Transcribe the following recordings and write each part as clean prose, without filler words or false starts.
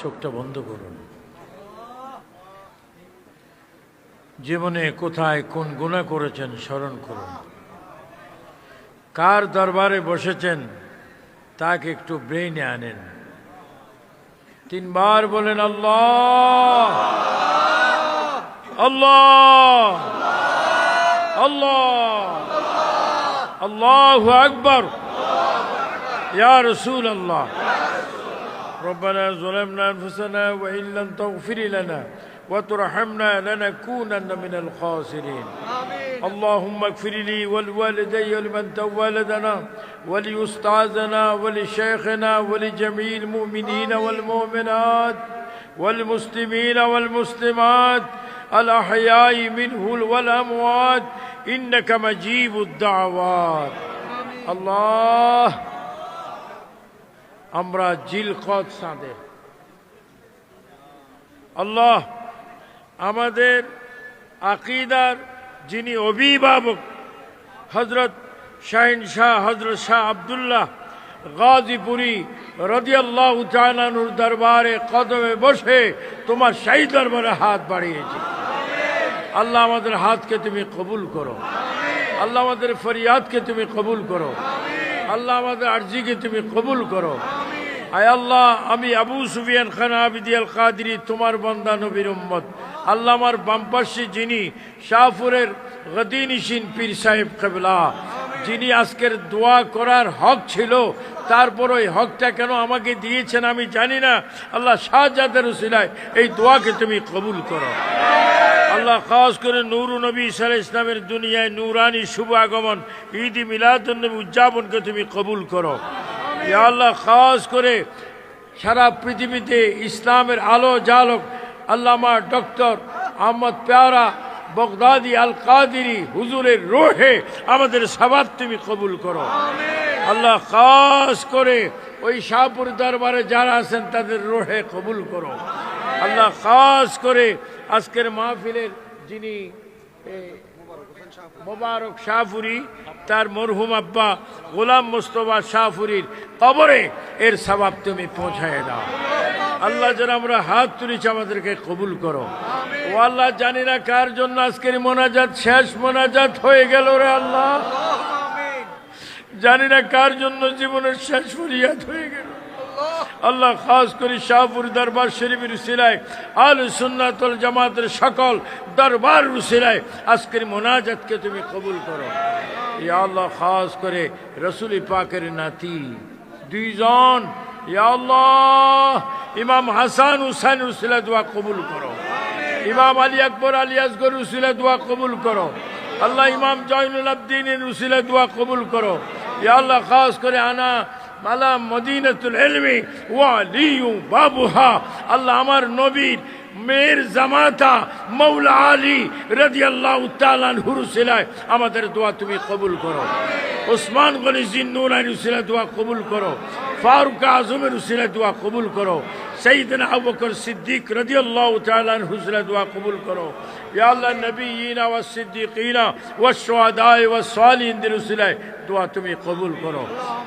চোখটা বন্ধ করুন। জীবনে কোথায় কোন গুনাহ করেছেন স্মরণ করুন। কার দরবারে বসেছেন তাকে একটু ব্রেইনে আনেন। তিনবার বলেন আল্লাহ আল্লাহ আল্লাহ আল্লাহু আকবার ইয়া রাসূলুল্লাহ। ربنا ظلمنا أنفسنا وإن لم تغفر لنا وترحمنا لنكونن من الخاسرين. اللهم اغفر لي ولوالدي ولمن ولدنا ولأستاذنا ولشيخنا ولجميع المؤمنين والمؤمنات والمسلمين والمسلمات الأحياء منه والأموات إنك مجيب الدعوات. الله আমরা জিলকদ সাঁদে আল্লাহ আমাদের আকীদার যিনি অভিভাবক হযরত শাহিন শাহ হযরত শাহ আব্দুল্লাহ গাজীপুরী রাদিয়াল্লাহু তাআলা আনহুর দরবারে কদমে বসে তোমার শাহী দরবারে হাত বাড়িয়েছি। আল্লাহ আমাদের হাতকে তুমি কবুল করো। আল্লাহ আমাদের ফরিয়াদকে তুমি কবুল করো। আল্লাহ আমাদের আরজিকে তুমি কবুল করো। আয় আল্লাহ আমি আবু সুফিয়ান খান আবিদি আল কাদরি তোমার বান্দা নবীর উম্মত। আল্লাহ আমার বামপাশে যিনি শাহপুরের গদিনিশিন পীর সাহেব কিবলা, যিনি আজকের দোয়া করার হক ছিল, তারপর ওই হকটা কেন আমাকে দিয়েছেন আমি জানি না। আল্লাহ শাহজাদের উসিলায় এই দোয়াকে তুমি কবুল করো। আল্লাহ খাস করে নূর নবী সাল্লাল্লাহু আলাইহি ইসলামের দুনিয়ায় নূরানি শুভ আগমন ঈদ মিলাদুন নবী উদযাপনকে তুমি কবুল করো। ইয়া আল্লাহ খাস করে সারা পৃথিবীতে ইসলামের আলো জালক আল্লামা ডক্টর আহমদ পেয়ারা বগদাদি আল কাদিরি হুজুরের রোহে আমাদের সবাব তুমি কবুল করো। আল্লাহ খাস করে ওই শাহপুর দরবারে যারা আছেন তাদের রোহে কবুল করো। আল্লাহ খাস করে আজকের মাহফিলের যিনি মোবারক শাহপুরী তার মরহুম আব্বা গোলাম মুস্তফা শাহপুরীর কবরে এর সওয়াব তুমি পৌঁছায় দাও। আল্লাহ যারা আমরা হাত তুলেছি আমাদেরকে কবুল করো। ও আল্লাহ জানি না কার জন্য আজকের মোনাজাত শেষ মোনাজাত হয়ে গেল রে আল্লাহ, জানি না কার জন্য জীবনের শেষ ফরিয়াদ হয়ে গেল। আল্লাহ খাস করে শাহপুর দরবার শরীফের উসিলায় আহলে সুন্নাত ওয়াল জামাতের সকল দরবার উসিলায় আজকের মোনাজাতকে তুমি কবুল করো। ইয়া আল্লাহ খাস করে রাসূল পাকের নাতি দুইজন ইয়া আল্লাহ ইমাম হাসান হুসাইন উসিলা দোয়া কবুল করো। ইমাম আলী আকবর আলী আসগর উসিলা দোয়া কবুল করো। আল্লাহ ইমাম জয়নুল আবদিনের উসিলা দোয়া কবুল করো। ইয়া আল্লাহ খাস করে আনা মালা মদিনাতুল ইলমি ওয়ালিউ বাবুহা, আল্লাহ আমার নবীর মেয়ের জামাতা মৌলা আলী রাদিয়াল্লাহু তাআলা আনহুর উসিলায় আমাদের দোয়া তুমি কবুল করো। ওসমান গনি জিন্নুরাইন উসিলায় দোয়া কবুল করো। ফারুক আজমের উসিলায় দোয়া কবুল করো। সাইয়েদনা আবু বকর সিদ্দিক রাদিয়াল্লাহু তাআলা আনহুর উসিলায় দোয়া কবুল করো। ইয়া আল্লাহ নবিয়িনা ওয়াস সিদ্দিকিনা ওয়াস শুহাদায়ে ওয়াস সালিহিনদের উসিলায় দোয়া তুমি কবুল করো।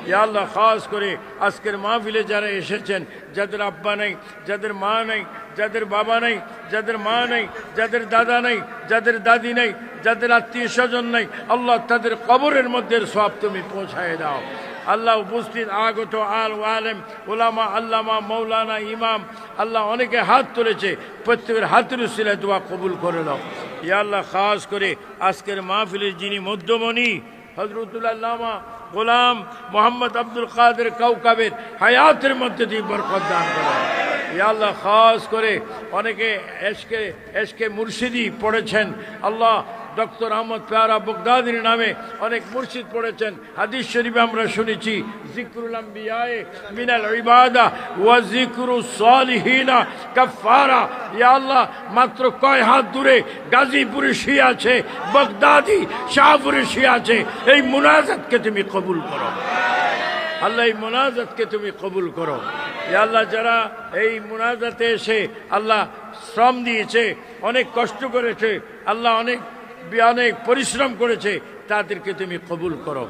ইয়া আল্লাহ খাস করে আজকের মাহফিলে যারা এসেছেন, যাদের আব্বা নাই, যাদের মা নাই, যাদের বাবা নাই, যাদের মা নাই, যাদের দাদা নাই, যাদের দাদি নাই, যাদের আত্মীয় স্বজন নাই, আল্লাহ তাদের কবরের মধ্যে সওয়াব তুমি পৌঁছায় দাও। আল্লাহ উপস্থিত আগত আল আলেম ওলামা আল্লামা মৌলানা ইমাম আল্লাহ অনেকে হাত তুলেছে, প্রত্যেকের হাতের উসিলায় দোয়া কবুল করে দাও। ইয়া আল্লাহ খাস করে আজকের মাহফিলের যিনি মধ্যমণি হযরতুল আল্লামা গোলাম মোহাম্মদ আব্দুল কাদের কাউকাবের হায়াতের মধ্যে দিয়ে বরকত দান করো। ইয়া আল্লাহ খাস করে অনেকে এশকে মুর্শিদি পড়েছেন, আল্লাহ ডক্টর আহমদ পেয়ারা বগদাদির নামে অনেক মুর্শিদ পড়েছেন। হাদিস শরীফে আমরা শুনেছি যিকরুল আম্বিয়ায়ে মিনাল ইবাদা ওয়া যিকরুস সালিহিনা কাফারা। ইয়া আল্লাহ মাত্র কয় হাত দূরে গাজীপুরে শুয়ে আছে, বগদাদি শাহপুরে শুয়ে আছে। এই মুনাজাতকে তুমি কবুল করো আল্লাহ, এই মুনাজাতকে তুমি কবুল করো। ইয়া আল্লাহ যারা এই মুনাজাতে এসে আল্লাহ শ্রম দিয়েছে, অনেক কষ্ট করেছে, আল্লাহ অনেক পরিশ্রম করেছে, তাদেরকে তুমি কবুল করো।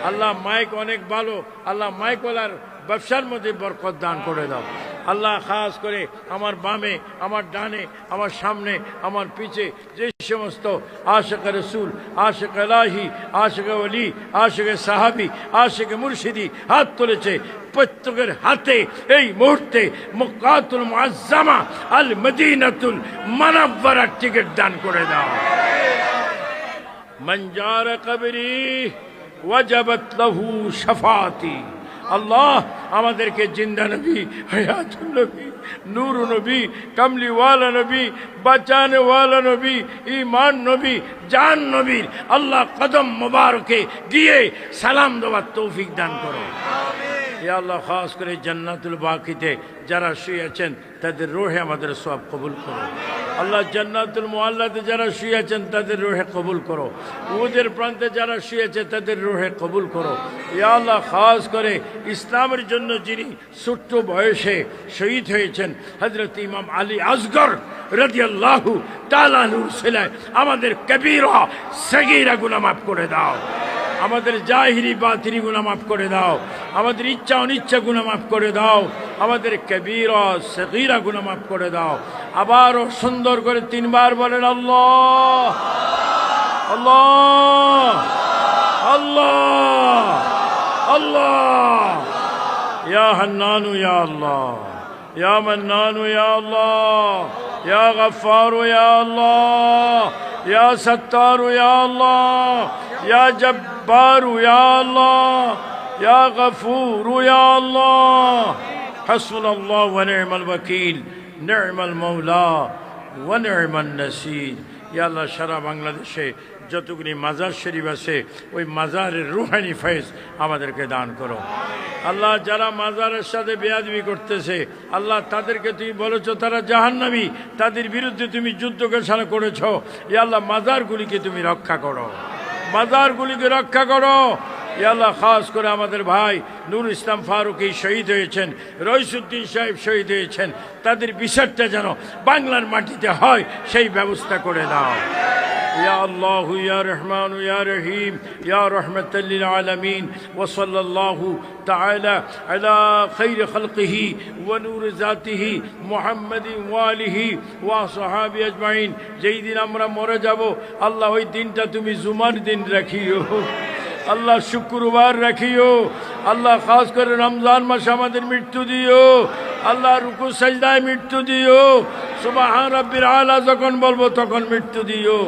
আল্লাহ মাইক অনেক ভালো, আল্লাহ মাইকওয়ালার ব্যবসার মধ্যে বরকত দান করে দাও। আল্লাহ খাস করে আমার বামে, আমার ডানে, আমার সামনে, আমার পিছে যে সমস্ত আশিক রসুল, আশিক এলাহি, আশিক ওলি, আশিক সাহাবি, আশিক মুর্শিদি হাত তুলেছে, প্রত্যেকের হাতে এই মুহূর্তে মক্কাতুল মুআজ্জামা আল মদিনাতুল মুনাওয়ারার টিকিট দান করে দাও। মান জারা কবরি ওয়াজাবাত লাহু শাফাআতি। আল্লাহ আমাদেরকে জিন্দা নবী, হায়াতুল নবী, নূর নবী, কমলি ওয়ালা নবী, বাঁচানে ওয়ালা নবী, ঈমান নবী, জান নবীর আল্লাহ কদম মুবারকে গিয়ে সালাম দেওয়ার তৌফিক দান করো। ইয়া আল্লাহ খাস করে জান্নাতুল বাকিতে যারা শুয়ে আছেন তাদের রূহে আমাদের সওয়াব কবুল করো। আল্লাহ জান্নাতুল মুআল্লাতে যারা শুয়ে আছেন তাদের রূহে কবুল করো। উহুদের প্রান্তে যারা শুয়ে আছে তাদের রূহে কবুল করো। ইয়া আল্লাহ খাস করে ইসলামের জন্য যিনি ছোট্ট বয়সে শহীদ হয়েছেন হযরত ইমাম আলী আসগর রাদিয়াল্লাহু তাআলা আনহুর ছিলেন, আমাদের কবীরা সগীরা গুনাহ মাফ করে দাও, আমাদের জাহিরি বাতিনি গুনাহ মাফ করে দাও, আমাদের ইচ্ছা অনিচ্ছা গুনাহ মাফ করে দাও, আমাদের কবীরা সগীরা গুনাহ মাফ করে দাও। আবারও সুন্দর করে তিনবার বলেন আল্লাহ আল্লাহ আল্লাহ আল্লাহ। ইয়া হান্নানু ইয়া আল্লাহ, ইয়া মান্নানু ইয়া আল্লাহ, ইয়া গফফারু ইয়া আল্লাহ, ইয়া সত্তারু ইয়া আল্লাহ, ইয়া জব্বারু ইয়া আল্লাহ, ইয়া গফুরু ইয়া আল্লাহ। হাসবুনাল্লাহু ওয়া নি'মাল ওয়াকিল, নি'মাল মাওলা ওয়া নি'মান নাসির। ইয়া আল্লাহ সারা বাংলাদেশে যতগুলি মাজার শরীফ আছে ওই মাজারের রুহানি ফয়েজ আমাদেরকে দান করো। আল্লাহ যারা মাজারের সাথে বেয়াদবি করতেছে আল্লাহ তাদেরকে তুমি বলেছো তারা জাহান্নামী, তাদের বিরুদ্ধে তুমি যুদ্ধ ঘোষণা করেছো। ইয়া আল্লাহ মাজারগুলিকে তুমি রক্ষা করো, মাজারগুলিকে রক্ষা করো। ইয়া আল্লাহ খাস করে আমাদের ভাই নূর ইসলাম ফারুকী শহীদ হয়েছেন, রইসুদ্দিন সাহেব শহীদ হয়েছেন, তাদের বিচারটা যেন বাংলার মাটিতে হয় সেই ব্যবস্থা করে দাও। ইয়া আল্লাহ ইয়া রহমান ইয়া রহিম ইয়া রাহমাতাল লিল আলামিন ওয়া সাল্লাল্লাহু তাআলা আলা খায়রি খালকিহি ওয়া নূর জাতিহি মুহাম্মাদিন ওয়া আলিহি ওয়া সাহাবি আজমাইন। যেই দিন আমরা মরে যাব আল্লাহ ওই দিনটা তুমি জুমার দিন রাখিও, আল্লাহ শুক্রবার রাখিও, আল্লাহ খাস করে রমজান মাসে আমাদের মৃত্যু দিও, আল্লাহ রুকু সাজদায় মৃত্যু দিও, সুবহান রাব্বিল আলা যখন বলবো তখন মৃত্যু দিও।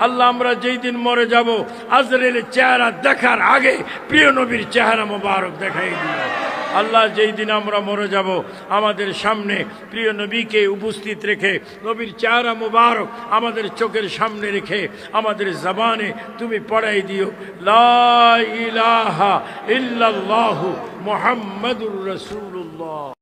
আল্লাহ আমরা যেই দিন মরে যাব আজরাইলের চেহারা দেখার আগে প্রিয় নবীর চেহারা মোবারক দেখাই দিও। আল্লাহ যেই দিন আমরা মরে যাব আমাদের সামনে প্রিয় নবীকে উপস্থিত রেখে নবীর চেহারা মোবারক আমাদের চোখের সামনে রেখে আমাদের জবানে তুমি পড়াই দিও লা ইলাহা ইল্লাল্লাহু মুহাম্মাদুর রাসূলুল্লাহ।